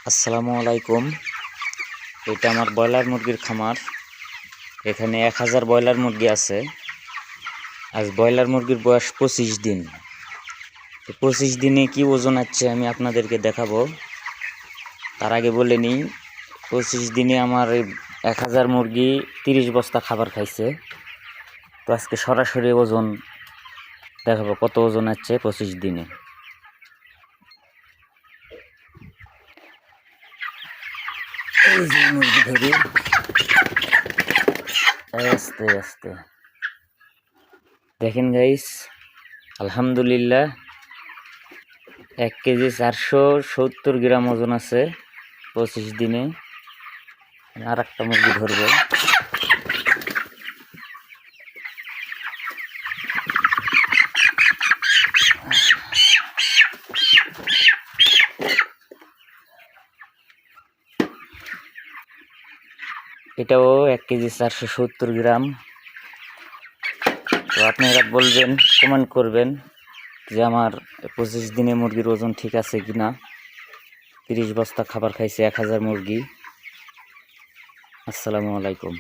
আসসালামু আলাইকুম। এটা আমার ব্রয়লার মুরগির খামার। এখানে 1000 ব্রয়লার মুরগি আছে। আজ ব্রয়লার মুরগির বয়স 25 দিন। 25 দিনে কি ওজন আছে আমি আপনাদেরকে দেখাবো। তার আগে বলে নিই, 25 দিনে আমার এই 1000 মুরগি 30 বস্তা খাবার খাইছে। তো আজকে সরাসরি ওজন দেখাবো, কত ওজন আছে 25 দিনে। এই যে মুরগি ধরি আস্তে আস্তে দেখেন গাইস, আলহামদুলিল্লাহ 1 কেজি 470 গ্রাম ওজন আছে 25 দিনে। আর একটা মুরগি ধরবো। এটাও 1 কেজি 470 গ্রাম। তো আপনারা বলবেন, কমেন্ট করবেন যে আমার 25 দিনে মুরগির ওজন ঠিক আছে কিনা। 30 বস্তা খাবার খাইছে 1000 মুরগি। আসসালামু আলাইকুম।